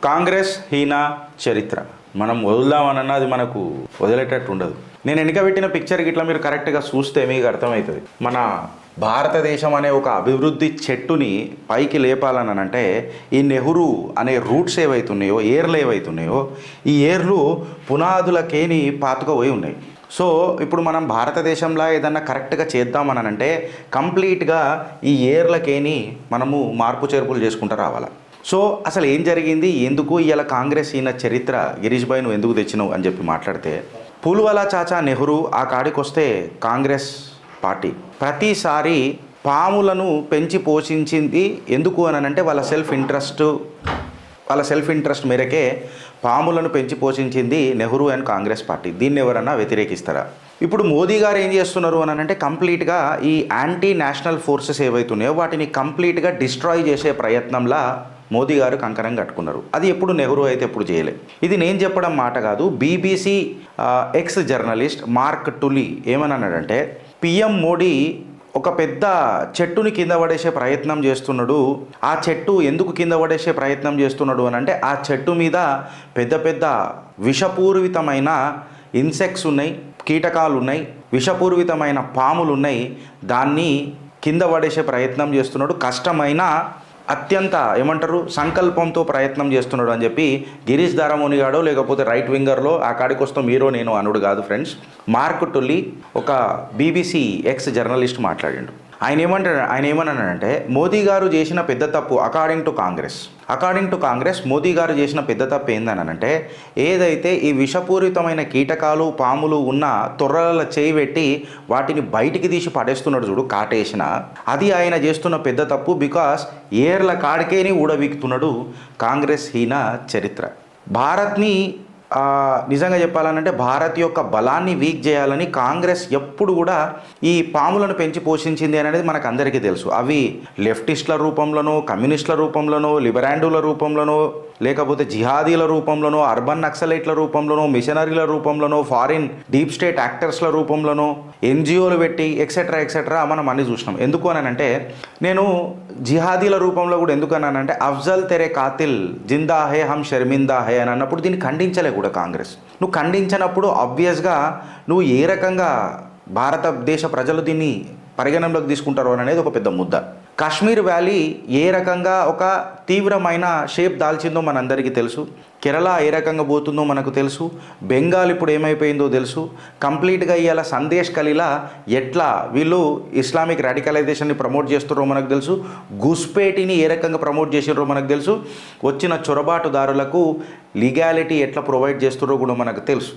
కాంగ్రెస్ హీన చరిత్ర మనం వదులుదామనన్నా అది మనకు వదిలేటట్టు ఉండదు. నేను వెనకబెట్టిన పిక్చర్ గిట్లా మీరు కరెక్ట్గా చూస్తే మీకు అర్థమవుతుంది. మన భారతదేశం అనే ఒక అభివృద్ధి చెట్టుని పైకి లేపాలని అంటే ఈ నెహ్రూ అనే రూట్స్ ఏవైతున్నాయో, ఏర్లు ఏవైతున్నాయో, ఈ ఏర్లు పునాదులకేని పాతుకుపోయి ఉన్నాయి. సో ఇప్పుడు మనం భారతదేశంలో ఏదన్నా కరెక్ట్గా చేద్దామని అంటే కంప్లీట్గా ఈ ఏర్లకేని మనము మార్పు చేర్పులు చేసుకుంటూ రావాలి. సో అసలు ఏం జరిగింది, ఎందుకు ఇలా కాంగ్రెస్ ఈయన చరిత్ర గిరీష్ భాయ్ నువ్వు ఎందుకు తెచ్చినావు అని చెప్పి మాట్లాడితే, పూల్వాలా చాచా నెహ్రూ ఆ కాడికి వస్తే కాంగ్రెస్ పార్టీ ప్రతిసారి పాములను పెంచి పోషించింది ఎందుకు అని అంటే వాళ్ళ సెల్ఫ్ ఇంట్రెస్ట్ మేరకే పాములను పెంచి పోషించింది నెహ్రూ అండ్ కాంగ్రెస్ పార్టీ. దీన్ని ఎవరన్నా వ్యతిరేకిస్తారా? ఇప్పుడు మోదీ గారు ఏం చేస్తున్నారు అని అంటే కంప్లీట్గా ఈ యాంటీ నేషనల్ ఫోర్సెస్ ఏవైతున్నాయో వాటిని కంప్లీట్గా డిస్ట్రాయ్ చేసే ప్రయత్నంలా మోదీ గారు కంకణం కట్టుకున్నారు. అది ఎప్పుడు నెహ్రూ అయితే ఎప్పుడు చేయలేదు. ఇది నేను చెప్పడం మాట కాదు. బీబీసీ ఎక్స్ జర్నలిస్ట్ మార్క్ టులీ ఏమన్నాడంటే, పిఎం మోడీ ఒక పెద్ద చెట్టుని కింద పడేసే ప్రయత్నం చేస్తున్నాడు. ఆ చెట్టు ఎందుకు కింద పడేసే ప్రయత్నం చేస్తున్నాడు అని అంటే ఆ చెట్టు మీద పెద్ద పెద్ద విషపూరితమైన ఇన్సెక్ట్స్ ఉన్నాయి, కీటకాలు ఉన్నాయి, విషపూరితమైన పాములు ఉన్నాయి. దాన్ని కింద పడేసే ప్రయత్నం చేస్తున్నాడు. కష్టమైన అత్యంత సంకల్పంతో ప్రయత్నం చేస్తున్నాడు అని చెప్పి గిరీష్ దారమోని గాడో లేకపోతే రైట్ వింగర్లో ఆ కాడికి వస్తాం మీరో నేను అనుడు కాదు ఫ్రెండ్స్. మార్క్ టుల్లీ ఒక బీబీసీ ఎక్స్ జర్నలిస్ట్ మాట్లాడిండు. ఆయన ఏమన్నాడంటే మోదీ గారు చేసిన పెద్ద తప్పు అకార్డింగ్ టు కాంగ్రెస్ మోదీ గారు చేసిన పెద్ద తప్పు ఏందనంటే, ఏదైతే ఈ విషపూరితమైన కీటకాలు పాములు ఉన్న తొర్రల చేయి పెట్టి వాటిని బయటికి తీసి పడేస్తున్నాడు చూడు, కాటేసిన, అది ఆయన చేస్తున్న పెద్ద తప్పు. బికాస్ ఏర్ల కాడికేని ఊడబీకుతున్నాడు కాంగ్రెస్ హీన చరిత్ర. భారత్ని నిజంగా చెప్పాలనంటే భారత్ యొక్క బలాన్ని వీక్ చేయాలని కాంగ్రెస్ ఎప్పుడు కూడా ఈ పాములను పెంచి పోషించింది అనేది మనకు అందరికీ తెలుసు. అవి లెఫ్టిస్టుల రూపంలోనో, కమ్యూనిస్టుల రూపంలోనో, లిబరాండుల రూపంలోనో, లేకపోతే జిహాదీల రూపంలోనో, అర్బన్ నక్సలైట్ల రూపంలోనో, మిషనరీల రూపంలోనో, ఫారిన్ డీప్ స్టేట్ యాక్టర్స్ల రూపంలోనో, ఎన్జిఓలు పెట్టి ఎక్సెట్రా మనం అన్ని చూసినాం. ఎందుకు అని అంటే నేను జిహాదీల రూపంలో కూడా ఎందుకు అన్నానంటే అఫ్జల్ తెరే కాతిల్ జిందా హే హమ్ షర్మిందా హే అని అన్నప్పుడు దీన్ని ఖండించలే కూడా కాంగ్రెస్. నువ్వు ఖండించినప్పుడు ఆబ్వియస్గా నువ్వు ఏ రకంగా భారతదేశ ప్రజలు దీన్ని పరిగణనలోకి తీసుకుంటారు అనేది ఒక పెద్ద ముద్ద. కాశ్మీర్ వ్యాలీ ఏ రకంగా ఒక తీవ్రమైన షేప్ దాల్చిందో మనందరికీ తెలుసు. కేరళ ఏ రకంగా పోతుందో మనకు తెలుసు. బెంగాల్ ఇప్పుడు ఏమైపోయిందో తెలుసు. కంప్లీట్గా ఇవాళ సందేశ్ కలిలా ఎట్లా వీళ్ళు ఇస్లామిక్ రాడికలైజేషన్ని ప్రమోట్ చేస్తున్నారో మనకు తెలుసు. గుస్పేటిని ఏ రకంగా ప్రమోట్ చేసారో మనకు తెలుసు. వచ్చిన చొరబాటుదారులకు లీగాలిటీ ఎట్లా ప్రొవైడ్ చేస్తున్నారో కూడా మనకు తెలుసు.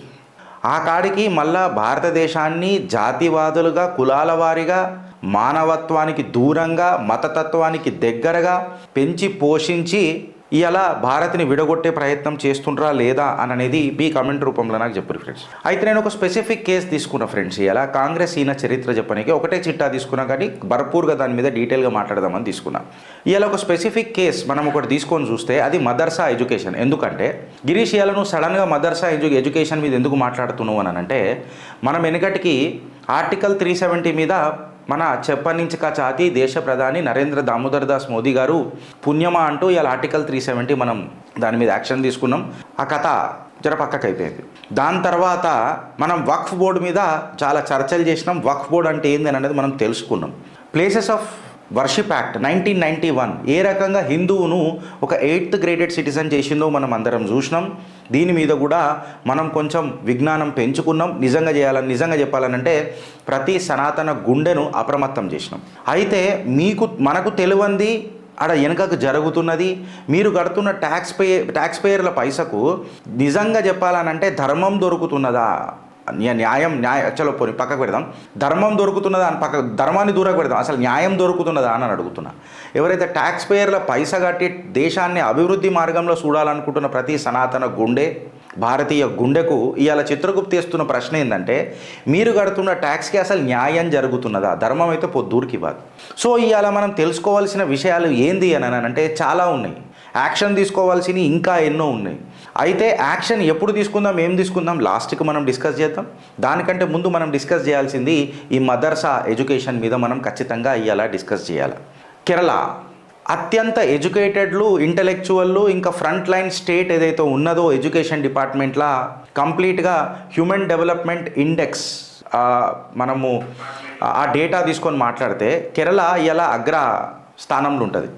ఆ కాడికి మళ్ళా భారతదేశాన్ని జాతివాదులుగా, కులాల వారీగా, మానవత్వానికి దూరంగా, మతతత్వానికి దగ్గరగా పెంచి పోషించి ఇలా భారత్ని విడగొట్టే ప్రయత్నం చేస్తుండ్రా లేదా అని అనేది మీ కామెంట్ రూపంలో నాకు చెప్పారు ఫ్రెండ్స్. అయితే నేను ఒక స్పెసిఫిక్ కేసు తీసుకున్నా ఫ్రెండ్స్. ఇలా కాంగ్రెస్ ఈయన చరిత్ర చెప్పడానికి ఒకటే చిట్టా తీసుకున్నా, కానీ భర్పూర్గా దాని మీద డీటెయిల్గా మాట్లాడదామని తీసుకున్నా. ఇలా ఒక స్పెసిఫిక్ కేసు మనం ఒకటి తీసుకొని చూస్తే అది మదర్సా ఎడ్యుకేషన్. ఎందుకంటే గిరీష్ ఇలా నువ్వు సడన్గా మదర్సా ఎడ్యుకేషన్ మీద ఎందుకు మాట్లాడుతున్నావు అని అంటే, మనం వెనకటికి ఆర్టికల్ 370 మీద మన చెప్పనించక చాతి దేశ ప్రధాని నరేంద్ర దామోదర్ దాస్ మోదీ గారు పుణ్యమా అంటూ ఇలా ఆర్టికల్ 370 మనం దాని మీద యాక్షన్ తీసుకున్నాం. ఆ కథ జర పక్కకు అయిపోయింది. దాని తర్వాత మనం వక్ఫ్ బోర్డు మీద చాలా చర్చలు చేసినాం. వక్ఫ్ బోర్డు అంటే ఏంది అనేది మనం తెలుసుకున్నాం. ప్లేసెస్ ఆఫ్ వర్షిప్ యాక్ట్ 1991 ఏ రకంగా హిందువును ఒక 8th గ్రేడెడ్ సిటిజన్ చేసిందో మనం అందరం చూసినాం. దీని మీద కూడా మనం కొంచెం విజ్ఞానం పెంచుకున్నాం. నిజంగా చెప్పాలనంటే ప్రతి సనాతన గుండెను అప్రమత్తం చేసినాం. అయితే మనకు తెలియంది ఆడ వెనుకకు జరుగుతున్నది. మీరు కడుతున్న ట్యాక్స్ పేయర్ల పైసకు నిజంగా చెప్పాలనంటే ధర్మం దొరుకుతున్నదా, చలో పోనీ పక్కకు పెడదాం. ధర్మం దొరుకుతున్నదా అని ధర్మాన్ని దూరకు పెడదాం. అసలు న్యాయం దొరుకుతున్నదా అని అడుగుతున్నా. ఎవరైతే ట్యాక్స్ పేయర్ల పైస కట్టి దేశాన్ని అభివృద్ధి మార్గంలో చూడాలనుకుంటున్న ప్రతి సనాతన గుండె, భారతీయ గుండెకు ఇవాళ చిత్రగుప్తి చేస్తున్న ప్రశ్న ఏంటంటే, మీరు కడుతున్న ట్యాక్స్కి అసలు న్యాయం జరుగుతున్నదా? ధర్మం అయితే పొద్దురికి ఇవ్వదు. సో ఇవాళ మనం తెలుసుకోవాల్సిన విషయాలు ఏంది అని అంటే చాలా ఉన్నాయి. యాక్షన్ తీసుకోవాల్సినవి ఇంకా ఎన్నో ఉన్నాయి. అయితే యాక్షన్ ఎప్పుడు తీసుకుందాం, ఏం తీసుకుందాం లాస్ట్కి మనం డిస్కస్ చేద్దాం. దానికంటే ముందు మనం డిస్కస్ చేయాల్సింది ఈ మదర్సా ఎడ్యుకేషన్ మీద మనం ఖచ్చితంగా ఇవాళ డిస్కస్ చేయాలి. కేరళ అత్యంత ఎడ్యుకేటెడ్లు, ఇంటలెక్చువల్లు, ఇంకా ఫ్రంట్ లైన్ స్టేట్ ఏదైతే ఉన్నదో ఎడ్యుకేషన్ డిపార్ట్మెంట్లా కంప్లీట్గా హ్యూమన్ డెవలప్మెంట్ ఇండెక్స్ మనము ఆ డేటా తీసుకొని మాట్లాడితే కేరళ ఇలా అగ్ర స్థానంలో ఉంటుంది.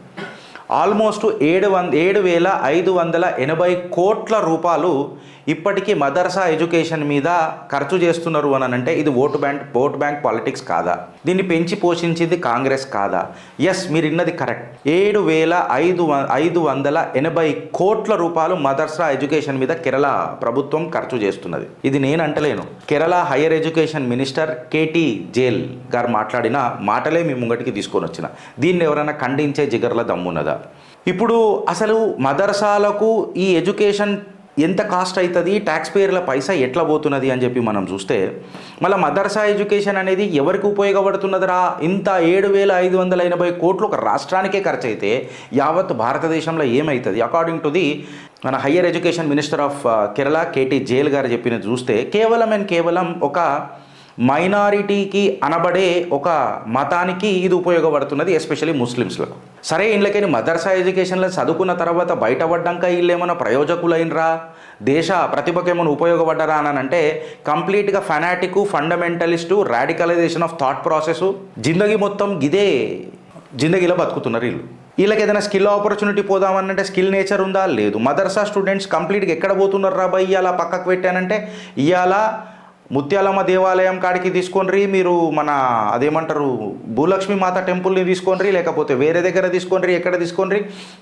ఆల్మోస్ట్ 7,580 కోట్ల రూపాయలు ఇప్పటికీ మదర్సా ఎడ్యుకేషన్ మీద ఖర్చు చేస్తున్నారు అని అంటే ఇది ఓట్ బ్యాంక్ పాలిటిక్స్ కాదా? దీన్ని పెంచి పోషించింది కాంగ్రెస్ కాదా? ఎస్, మీరు ఇన్నది కరెక్ట్. 7,580 కోట్ల రూపాయలు మదర్సా ఎడ్యుకేషన్ మీద కేరళ ప్రభుత్వం ఖర్చు చేస్తున్నది. ఇది నేను అంటలేను, Kerala higher education minister KT Jaleel గారు మాట్లాడిన మాటలే మీ ముంగటికి తీసుకొని వచ్చిన. దీన్ని ఎవరైనా ఖండించే జిగర్ల దమ్మున్నదా? ఇప్పుడు అసలు మదర్సాలకు ఈ ఎడ్యుకేషన్ ఎంత కాస్ట్ అవుతుంది, ట్యాక్స్ పేర్ల పైసా ఎట్లా పోతున్నది అని చెప్పి మనం చూస్తే మళ్ళీ మదర్సా ఎడ్యుకేషన్ అనేది ఎవరికి ఉపయోగపడుతున్నదిరా? ఇంత 7,580 కోట్లు ఒక రాష్ట్రానికే ఖర్చు అయితే యావత్ భారతదేశంలో ఏమవుతుంది? అకార్డింగ్ టు ది మన higher education minister of Kerala KT Jaleel గారు చెప్పినది చూస్తే కేవలం ఒక మైనారిటీకి అనబడే ఒక మతానికి ఇది ఉపయోగపడుతున్నది, ఎస్పెషల్లీ ముస్లిమ్స్లకు. సరే, ఇంట్లోకి మదర్సా ఎడ్యుకేషన్లో చదువుకున్న తర్వాత బయటపడ్డాక వీళ్ళేమన్నా ప్రయోజకులైనరా, దేశ ప్రతిభకేమైనా ఉపయోగపడ్డరా అని అంటే కంప్లీట్గా fanatic, fundamentalist, radicalisation of thought process జిందగీ మొత్తం గిదే జిందగీలో బతుకుతున్నారు వీళ్ళు. వీళ్ళకి ఏదైనా స్కిల్ ఆపర్చునిటీ పోదామనంటే స్కిల్ నేచర్ ఉందా? లేదు. మదర్సా స్టూడెంట్స్ కంప్లీట్గా ఎక్కడ పోతున్నారు రా బాయ్ ఇవాళ పక్కకు పెట్టానంటే ఇవాళ ముత్యాలమ్మ దేవాలయం కాడికి తీసుకోండి, మీరు మన అదేమంటారు భూలక్ష్మి మాత టెంపుల్ని తీసుకోండి, లేకపోతే వేరే దగ్గర తీసుకోండి, ఎక్కడ తీసుకోండి,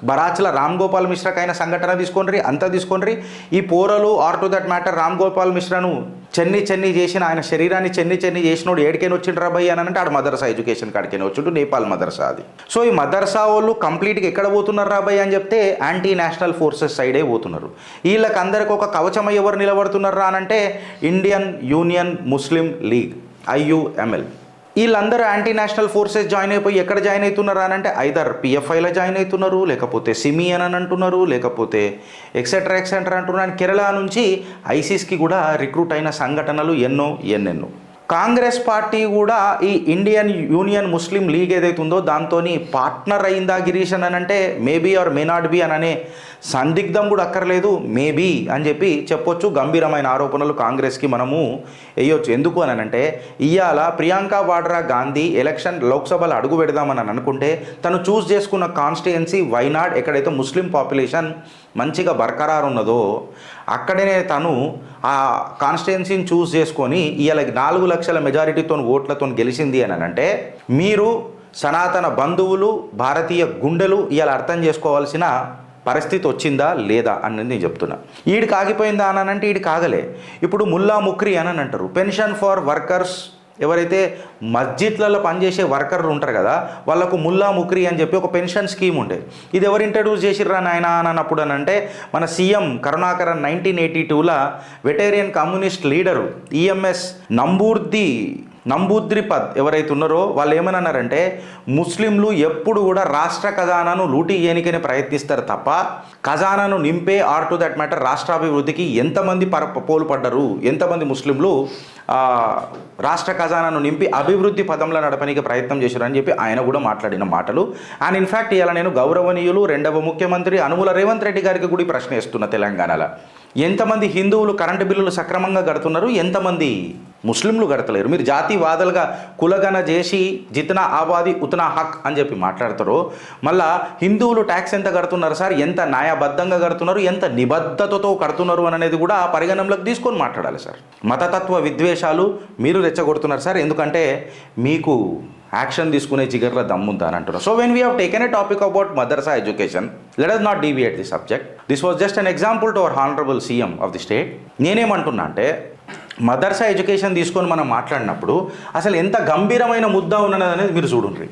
బరాచ్ల రామ్ గోపాల్ మిశ్రాకైన సంఘటన తీసుకోండి, అంతా తీసుకోండి. ఈ పోరలు or to that matter Ram Gopal మిశ్రాను చెన్ని చేసిన, ఆయన శరీరాన్ని చెన్ని చేసినోడు ఏడికైనా వచ్చిండ్రా భయ్ అని అంటే ఆడు మదర్సా ఎడ్యుకేషన్ కాడికైనా వచ్చిండు, నేపాల్ మదర్సా అది. సో ఈ మదర్సా వాళ్ళు కంప్లీట్గా ఎక్కడ పోతున్నారు రా భయ్ అని చెప్తే యాంటీ నేషనల్ ఫోర్సెస్ సైడే పోతున్నారు. వీళ్ళకి అందరికి ఒక కవచం ఎవరు నిలబడుతున్నారా అని అంటే ఇండియన్ యూనియన్ ముస్లిం లీగ్, IUML. వీళ్ళందరూ యాంటీ నేషనల్ ఫోర్సెస్ జాయిన్ అయిపోయి ఎక్కడ జాయిన్ అవుతున్నారు అని అంటే ఐదర్ PFIలో జాయిన్ అవుతున్నారు, లేకపోతే సిమి అని అంటున్నారు, లేకపోతే ఎక్సెట్రా అంటున్నారు. కేరళ నుంచి ISISకి కూడా రిక్రూట్ అయిన సంఘటనలు ఎన్నెన్నో. కాంగ్రెస్ పార్టీ కూడా ఈ ఇండియన్ యూనియన్ ముస్లిం లీగ్ ఏదైతే ఉందో దాంతో పార్ట్నర్ అయిందా గిరీష్ అని అంటే maybe or may not be అని అనే సందిగ్ధం కూడా అక్కర్లేదు, మేబీ అని చెప్పి చెప్పొచ్చు. గంభీరమైన ఆరోపణలు కాంగ్రెస్కి మనము వేయొచ్చు. ఎందుకు అని అంటే ఇవాళ ప్రియాంక వాడ్రా గాంధీ ఎలక్షన్ లోక్సభలో అడుగు పెడదామని అనుకుంటే తను చూస్ చేసుకున్న కాన్స్టిట్యుయెన్సీ వైనాడ్, ఎక్కడైతే ముస్లిం పాపులేషన్ మంచిగా బర్కరారు ఉన్నదో అక్కడనే తను ఆ కాన్స్టిట్యుయెన్సీని చూస్ చేసుకొని ఇవాళ 4 లక్షల మెజారిటీతో ఓట్లతో గెలిచింది అని అంటే మీరు సనాతన బంధువులు, భారతీయ గుండెలు ఇవాళ అర్థం చేసుకోవాల్సిన పరిస్థితి వచ్చిందా లేదా అన్నది నేను చెప్తున్నా. ఈడికి ఆగిపోయిందా అని అంటే ఈడికి ఆగలే. ఇప్పుడు ముల్లా ముక్రి అని అంటారు, పెన్షన్ ఫర్ వర్కర్స్, ఎవరైతే మస్జిద్లలో పనిచేసే వర్కర్లు ఉంటారు కదా వాళ్ళకు ముల్లా ముక్రి అని చెప్పి ఒక పెన్షన్ స్కీమ్ ఉండే. ఇది ఎవరు ఇంట్రడ్యూస్ చేసిర్రా నాయన అని అన్నప్పుడు అని అంటే మన సీఎం కరుణాకరన్ 1982లో veteran communist leader EMS Namboodiripad ఎవరైతే ఉన్నారో వాళ్ళు ఏమని అన్నారంటే ముస్లింలు ఎప్పుడు కూడా రాష్ట్ర ఖజానాను లూటీ చేయనికనే ప్రయత్నిస్తారు తప్ప ఖజానాను నింపే ఆర్ టు దట్ మ్యాటర్ రాష్ట్రాభివృద్ధికి ఎంతమంది పోలుపడ్డరు, ఎంతమంది ముస్లింలు రాష్ట్ర ఖజానాను నింపి అభివృద్ధి పదంలో నడపడానికి ప్రయత్నం చేశారు అని చెప్పి ఆయన కూడా మాట్లాడిన మాటలు. అండ్ ఇన్ఫ్యాక్ట్ ఇలా నేను గౌరవనీయులు 2వ ముఖ్యమంత్రి అనుముల రేవంత్ రెడ్డి గారికి కూడా ప్రశ్న వేస్తున్నా, తెలంగాణలో ఎంతమంది హిందువులు కరెంటు బిల్లులు సక్రమంగా కడుతున్నారు, ఎంతమంది ముస్లింలు కడతలేరు? మీరు జాతివాదులుగా కులగన చేసి జితనా ఆబాది ఉతనా హక్ అని చెప్పి మాట్లాడతారో మళ్ళా హిందువులు ట్యాక్స్ ఎంత కడుతున్నారు సార్, ఎంత న్యాయబద్ధంగా కడుతున్నారు, ఎంత నిబద్ధతతో కడుతున్నారు అనేది కూడా పరిగణనలోకి తీసుకొని మాట్లాడాలి సార్. మతతత్వ విద్వేషాలు మీరు రెచ్చగొడుతున్నారు సార్, ఎందుకంటే మీకు యాక్షన్ తీసుకునే జిగర్ల దమ్ముందా అని అంటున్నారు. So when we have taken a topic about madrasa education, let us not deviate the subject. This was just an example to our honourable CM of the state. నేనేమంటున్నా అంటే మదర్సా ఎడ్యుకేషన్ తీసుకొని మనం మాట్లాడినప్పుడు అసలు ఎంత గంభీరమైన ముద్ద ఉన్నది అనేది మీరు చూడండి.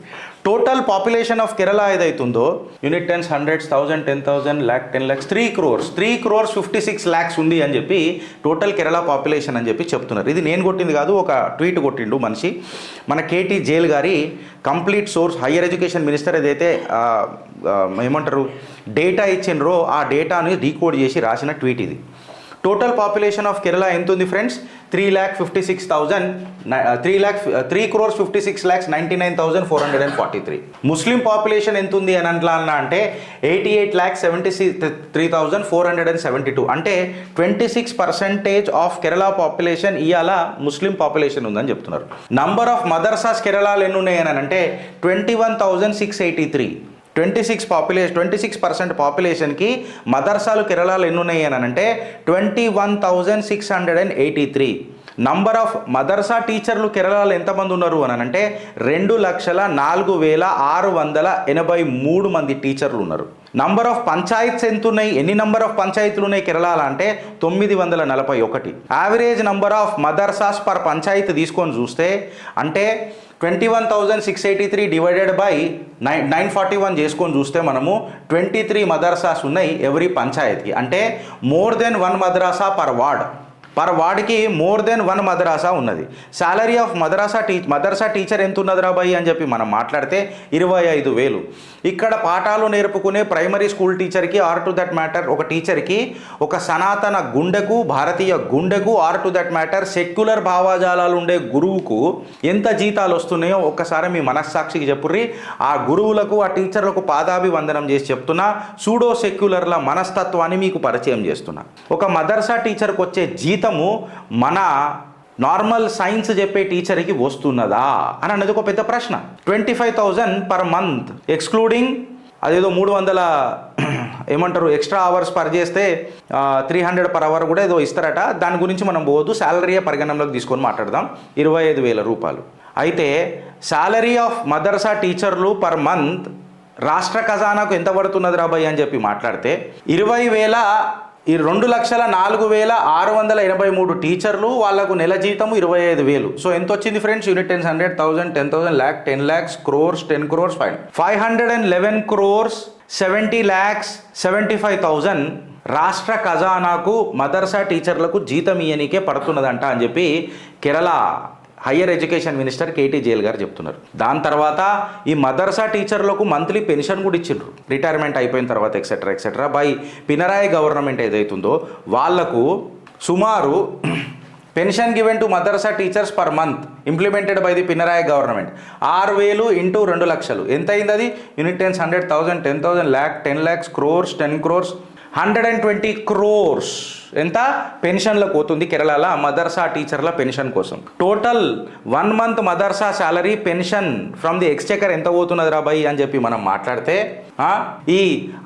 టోటల్ పాపులేషన్ ఆఫ్ కేరళ ఏదైతుందో unit 10s, 100s, 1000, 10,000, lakh, 10 lakhs, 3 crores 56 lakhs ఉంది అని చెప్పి టోటల్ కేరళ పాపులేషన్ అని చెప్పి చెప్తున్నారు. ఇది నేను కొట్టింది కాదు, ఒక ట్వీట్ కొట్టిండు మనిషి, మన కేటీ జైల్ గారి complete source higher education minister ఏదైతే ఏమంటారు డేటా ఇచ్చిండ్రో ఆ డేటాని డీకోడ్ చేసి రాసిన ట్వీట్ ఇది. టోటల్ పాపులేషన్ ఆఫ్ కేరళ ఎంత ఉంది ఫ్రెండ్స్? 3,56,99,443. ముస్లిం పాపులేషన్ ఎంత ఉంది అని అంటే 88,73,472. అంటే 26% ఆఫ్ కేరళ పాపులేషన్ ఇవాళ ముస్లిం పాపులేషన్ ఉందని చెప్తున్నారు. నంబర్ ఆఫ్ మదర్సాస్ కేరళలో ఎన్ని ఉన్నాయి అని అంటే 21,683. 26% పాపులేషన్కి మదర్సాలు కేరళలో ఎన్ని ఉన్నాయి అని అంటే 21,683. నంబర్ ఆఫ్ మదర్సా టీచర్లు కేరళలో ఎంతమంది ఉన్నారు అని అంటే 2,04,683 మంది టీచర్లు ఉన్నారు. నంబర్ ఆఫ్ పంచాయత్స్ ఎంత ఉన్నాయి, ఎన్ని నంబర్ ఆఫ్ పంచాయతీలు ఉన్నాయి కేరళలో అంటే 941. Average number of madrasas per panchayat తీసుకొని చూస్తే అంటే 21,683 డివైడెడ్ బై 941 చేసుకొని చూస్తే మనము 23 మదర్సాస్ ఉన్నాయి ఎవ్రీ పంచాయతీ. అంటే మోర్ దెన్ 1 మదర్సా పర్ వార్డ్కి మోర్ దెన్ 1 మదరాసా ఉన్నది. సాలరీ ఆఫ్ మదర్సా టీచర్ ఎంత ఉన్నది రాబాయి అని చెప్పి మనం మాట్లాడితే 25,000. ఇక్కడ పాఠాలు నేర్పుకునే ప్రైమరీ స్కూల్ టీచర్కి ఆర్ టు దట్ మ్యాటర్ ఒక టీచర్కి ఒక సనాతన గుండెకు భారతీయ గుండెకు or to that matter secular భావాజాలాలు ఉండే గురువుకు ఎంత జీతాలు వస్తున్నాయో ఒక్కసారి మీ మనస్సాక్షికి చెప్పుర్రి. ఆ గురువులకు ఆ టీచర్లకు పాదాభివందనం చేసి చెప్తున్నా, సూడో సెక్యులర్ల మనస్తత్వాన్ని మీకు పరిచయం చేస్తున్నా. ఒక మదర్సా టీచర్కి వచ్చే జీతము మన నార్మల్ సైన్స్ చెప్పే టీచర్కి వస్తున్నదా అని అన్నది ఒక పెద్ద ప్రశ్న. 25,000 పర్ మంత్ ఎక్స్క్లూడింగ్ అదేదో 300 ఏమంటారు ఎక్స్ట్రా అవర్స్ పర్ చేస్తే 300 పర్ అవర్ కూడా ఏదో ఇస్తారట. దాని గురించి మనం పోవద్దు, శాలరీయే పరిగణనలోకి తీసుకొని మాట్లాడదాం. 25,000 రూపాయలు. అయితే శాలరీ ఆఫ్ మదర్సా టీచర్లు పర్ మంత్ రాష్ట్ర ఖజానాకు ఎంత పడుతున్నది రాబాయి అని చెప్పి మాట్లాడితే 2,04,683 టీచర్లు వాళ్ళకు నెల జీతము 25,000. సో ఎంత వచ్చింది friends? Unit 10, 100,000, 10,000, lakh, 10 lakhs, crores, 10 crores, 511 crores 70 lakhs 75,000 రాష్ట్ర ఖజానాకు మదర్సా టీచర్లకు జీతం ఇయ్యనికే పడుతున్నదంట అని చెప్పి Kerala higher education minister KT Jaleel గారు చెప్తున్నారు. దాని తర్వాత ఈ మదర్సా టీచర్లకు మంత్లీ పెన్షన్ కూడా ఇచ్చిండ్రు రిటైర్మెంట్ అయిపోయిన తర్వాత ఎక్సెట్రా బై పినరాయి గవర్నమెంట్ ఏదైతుందో వాళ్లకు సుమారు pension given to madrasa teachers per month implemented by the Pinarayi government 6,000 into 2 లక్షలు ఎంత అయింది? అది unit 10, 100,000, 10,000, lakh, 10 lakhs, crores, 10 crores, 120 crores ఎంత పెన్షన్లకు పోతుంది కేరళలో మదర్సా టీచర్ల పెన్షన్ కోసం. Total 1 month madrasa salary pension from the Exchequer ఎంత పోతున్నది రాబాయి అని చెప్పి మనం మాట్లాడితే ఈ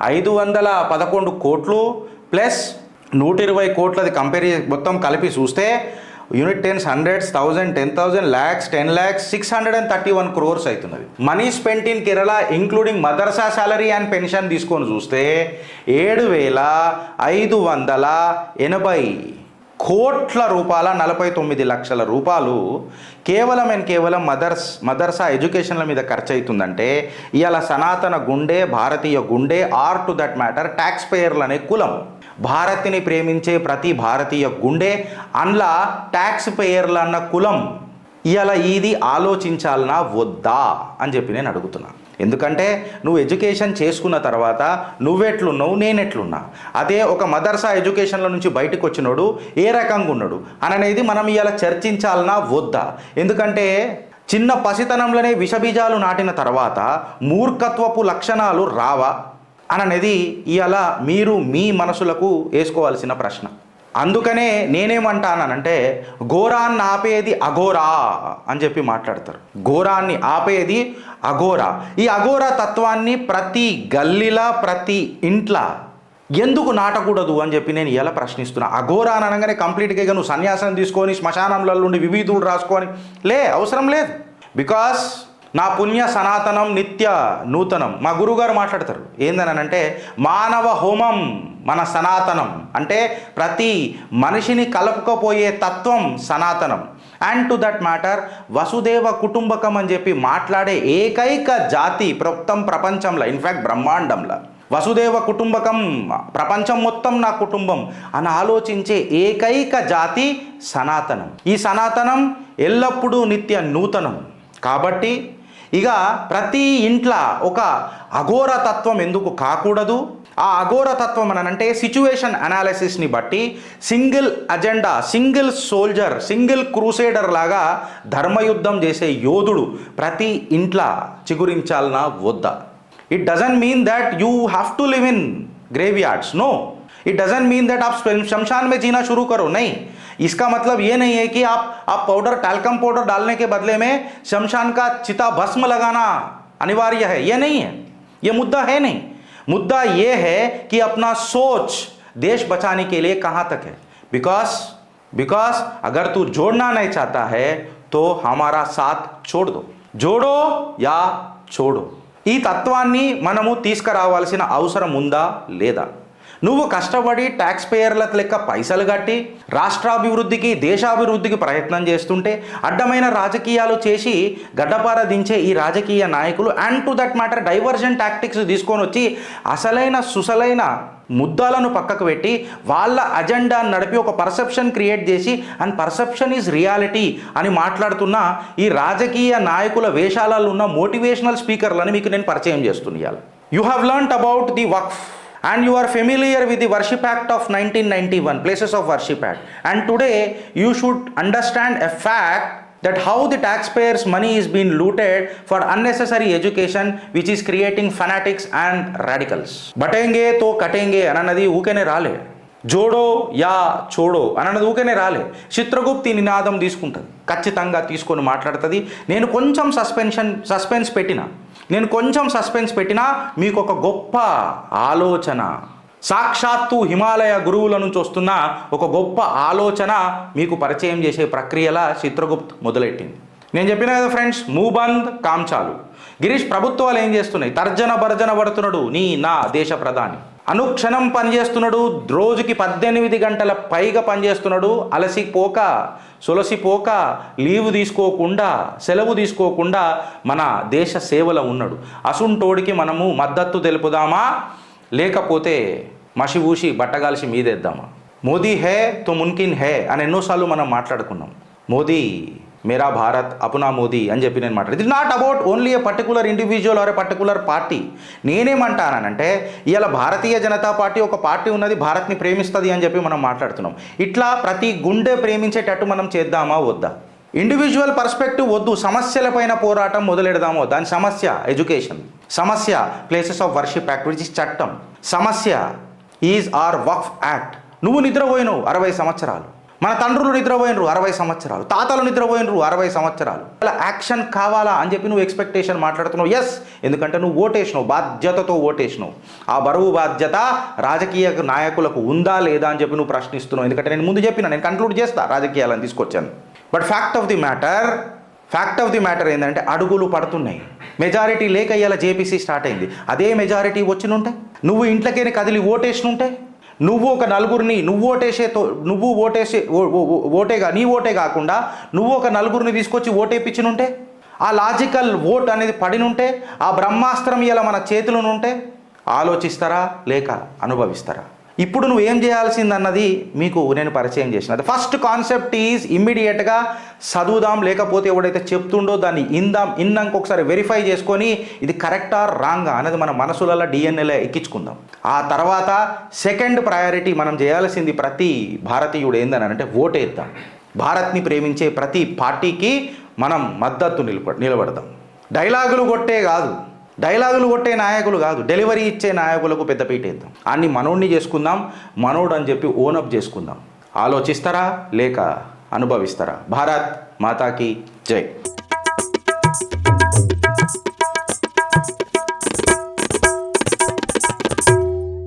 511 కోట్లు ప్లస్ 120 కోట్లది కంపేర్ మొత్తం కలిపి చూస్తే యూనిట్ 10, 100, 1000, 10,000, lakhs, 10 lakhs, 631 crores అవుతున్నది. Money spent in Kerala including madrasa salary and pension తీసుకొని చూస్తే 7,580 కోట్ల రూపాయల 49 లక్షల రూపాయలు కేవలం మదర్సా ఎడ్యుకేషన్ల మీద ఖర్చు అవుతుందంటే ఇవాళ సనాతన గుండె భారతీయ గుండె or to that matter tax పేయర్లు అనే కులం భారత్ని ప్రేమించే ప్రతి భారతీయ గుండె అందులో ట్యాక్స్ పేయర్లు అన్న కులం ఇవాళ ఇది ఆలోచించాలనా వద్దా అని చెప్పి నేను అడుగుతున్నా. ఎందుకంటే నువ్వు ఎడ్యుకేషన్ చేసుకున్న తర్వాత నువ్వెట్లున్నావు నేనెట్లున్నా, అదే ఒక మదర్సా ఎడ్యుకేషన్ల నుంచి బయటకు వచ్చినోడు ఏ రకంగా ఉన్నాడు అనేది మనం ఇవాళ చర్చించాలనా వద్దా. ఎందుకంటే చిన్న పసితనంలోనే విషబీజాలు నాటిన తర్వాత మూర్ఖత్వపు లక్షణాలు రావా అనేది ఇవాళ మీరు మీ మనసులకు వేసుకోవాల్సిన ప్రశ్న. అందుకనే నేనేమంటానంటే ఘోరాన్ని ఆపేది అఘోరా అని చెప్పి మాట్లాడతారు. ఘోరాన్ని ఆపేది అఘోరా. ఈ అఘోరా తత్వాన్ని ప్రతి గల్లీలా ప్రతి ఇంట్లో ఎందుకు నాటకూడదు అని చెప్పి నేను ఇలా ప్రశ్నిస్తున్నా. అఘోరా అని అనగానే కంప్లీట్గా నువ్వు సన్యాసం తీసుకొని శ్మశానంలో ఉండి వివిధులు రాసుకొని అవసరం లేదు. బికాస్ నా పుణ్య సనాతనం నిత్య నూతనం మా గురువుగారు మాట్లాడతారు. ఏందనంటే మానవ హోమం మన సనాతనం అంటే ప్రతి మనిషిని కలుపుకపోయే తత్వం సనాతనం. అండ్ టు దట్ మ్యాటర్ వసుదేవ కుటుంబకం అని చెప్పి మాట్లాడే ఏకైక జాతి మొత్తం ప్రపంచంలో ఇన్ఫ్యాక్ట్ బ్రహ్మాండంలో వసుదేవ కుటుంబకం ప్రపంచం మొత్తం నా కుటుంబం అని ఆలోచించే ఏకైక జాతి సనాతనం. ఈ సనాతనం ఎల్లప్పుడూ నిత్య నూతనం. కాబట్టి ఇక ప్రతి ఇంట్లో ఒక అఘోర తత్వం ఎందుకు కాకూడదు, ఆ అఘోరతత్వం అని అంటే సిచ్యువేషన్ అనాలిసిస్ని బట్టి single agenda, single soldier, single crusader లాగా ధర్మయుద్ధం చేసే యోధుడు ప్రతి ఇంట్లో చిగురించాలనా వద్దా? It doesn't mean that you have to live in graveyards, no it doesn't mean that आप शमशान में जीना शुरू करो, नहीं। इसका मतलब ये नहीं है कि आप पाउडर, टैल्कम पाउडर डालने के बदले में शमशान का चिता भस्म लगाना अनिवार्य है, ये नहीं है, ये मुद्दा है नहीं। मुद्दा ये है कि अपना सोच देश बचाने के लिए कहाँ तक है। बिकॉज अगर तू जोड़ना नहीं चाहता है तो हमारा साथ छोड़ दो, जोड़ो या छोड़ो। ఈ తత్వాన్ని మనము తీసుకురావాల్సిన అవసరం ఉందా లేదా? నువ్వు కష్టపడి ట్యాక్స్ పేయర్ల లెక్క పైసలు కట్టి రాష్ట్రాభివృద్ధికి, దేశాభివృద్ధికి ప్రయత్నం చేస్తుంటే అడ్డమైన రాజకీయాలు చేసి గడ్డపార దించే ఈ రాజకీయ నాయకులు and to that matter diversion tactics తీసుకొని వచ్చి అసలైన సుసలైన ముద్దాలను పక్కకు పెట్టి వాళ్ళ అజెండా నడిపి ఒక పర్సెప్షన్ క్రియేట్ చేసి అండ్ పర్సెప్షన్ ఈజ్ రియాలిటీ అని మాట్లాడుతున్న ఈ రాజకీయ నాయకుల వేషాలలో ఉన్న మోటివేషనల్ స్పీకర్లని మీకు నేను పరిచయం చేస్తున్నాను. You have learned about the Waqf and you are familiar with the Worship Act of 1991, places of worship act, and today you should understand a fact that how the taxpayers money is being looted for unnecessary education which is creating fanatics and radicals. బటేంగే తో కటేంగే అన్నది ఊకేనే రాలే, Jodo yeah చోడో అన్నది ఊకేనే రాలే. చిత్రగుప్తి నినాదం తీసుకుంటుంది, ఖచ్చితంగా తీసుకొని మాట్లాడుతుంది. నేను కొంచెం సస్పెన్స్ పెట్టినా మీకు ఒక గొప్ప ఆలోచన, సాక్షాత్తు హిమాలయ గురువుల నుంచి వస్తున్న ఒక గొప్ప ఆలోచన మీకు పరిచయం చేసే ప్రక్రియలా చిత్రగుప్త్ మొదలెట్టింది. నేను చెప్పిన కదా ఫ్రెండ్స్, మూబంద్ కాంచాలు. గిరీష్, ప్రభుత్వాలు ఏం చేస్తున్నాయి? తర్జన భర్జన పడుతున్నాడు నా దేశ ప్రధాని, అనుక్షణం పనిచేస్తున్నాడు, రోజుకి 18 గంటల పైగా పనిచేస్తున్నాడు, అలసిపోక సొలసిపోక లీవ్ తీసుకోకుండా, సెలవు తీసుకోకుండా మన దేశ సేవలో ఉన్నాడు. అసుంటోడికి మనము మద్దతు తెలుపుదామా, లేకపోతే మసిబూసి బట్టగాల్సి మీదేద్దామా? మోదీ హే తో మున్కిన్ హే అని ఎన్నోసార్లు మనం మాట్లాడుకున్నాం. మోదీ మేరా భారత్ అపునా మోదీ అని చెప్పి నేను మాట్లాడు. It not about only a particular individual or a particular party. నేనేమంటానంటే ఇవాళ భారతీయ జనతా పార్టీ ఒక పార్టీ ఉన్నది, భారత్ని ప్రేమిస్తుంది అని చెప్పి మనం మాట్లాడుతున్నాం. ఇట్లా ప్రతి గుండె ప్రేమించేటట్టు మనం చేద్దామా వద్దా? ఇండివిజువల్ పర్స్పెక్టివ్ వద్దు, సమస్యలపైన పోరాటం మొదలెడదామో. దాని సమస్య ఎడ్యుకేషన్, సమస్య places of worship act which is చట్టం, సమస్య ఈజ్ ఆర్ వక్ఫ్ యాక్ట్. నువ్వు నిద్రపోయినవు 60 సంవత్సరాలు, మన తండ్రులు నిద్రపోయినరు 60 సంవత్సరాలు, తాతలు నిద్రపోయినరు 60 సంవత్సరాలు. అలా యాక్షన్ కావాలా అని చెప్పి నువ్వు ఎక్స్పెక్టేషన్ మాట్లాడుతున్నావు. ఎస్, ఎందుకంటే నువ్వు ఓటేసినావు, బాధ్యతతో ఓటేసినావు. ఆ బరువు బాధ్యత రాజకీయ నాయకులకు ఉందా లేదా అని చెప్పి నువ్వు ప్రశ్నిస్తున్నావు. ఎందుకంటే నేను ముందు చెప్పిన, నేను కంక్లూడ్ చేస్తా, రాజకీయాలను తీసుకొచ్చాను. But fact of the matter ఏంటంటే అడుగులు పడుతున్నాయి. మెజారిటీ లేక ఇవాళ జేపీసీ స్టార్ట్ అయింది. అదే మెజారిటీ వచ్చినుంటే, నువ్వు ఇంట్లోకే కదిలి ఓటేసినుంటే, నువ్వు ఒక నలుగురిని నీ ఓటే కాకుండా నువ్వు ఒక నలుగురిని తీసుకొచ్చి ఓటేపించినుంటే, ఆ లాజికల్ ఓట్ అనేది పడినుంటే, ఆ బ్రహ్మాస్త్రం ఇలా మన చేతులనుంటే ఆలోచిస్తారా లేక అనుభవిస్తారా? ఇప్పుడు నువ్వు ఏం చేయాల్సిందన్నది మీకు నేను పరిచయం చేసిన. ఫస్ట్ కాన్సెప్ట్ ఈజ్ ఇమ్మీడియట్గా చదువుదాం, లేకపోతే ఎవడైతే చెప్తుండో దాన్ని ఇన్నాక ఒకసారి వెరిఫై చేసుకొని ఇది కరెక్టా రాంగా అనేది మన మనసులలో డిఎన్ఏలో ఎక్కించుకుందాం. ఆ తర్వాత సెకండ్ ప్రయారిటీ మనం చేయాల్సింది ప్రతి భారతీయుడు ఏందనంటే ఓటేద్దాం. భారత్ని ప్రేమించే ప్రతి పార్టీకి మనం మద్దతు నిలబడదాం. డైలాగులు కొట్టే నాయకులు కాదు, డెలివరీ ఇచ్చే నాయకులకు పెద్దపీట ఇద్దాం. అన్ని మనోడిని చేసుకుందాం, మనోడు అని చెప్పి ఓనప్ చేసుకుందాం. ఆలోచిస్తారా లేక అనుభవిస్తారా? భారత్ మాతాకి జై.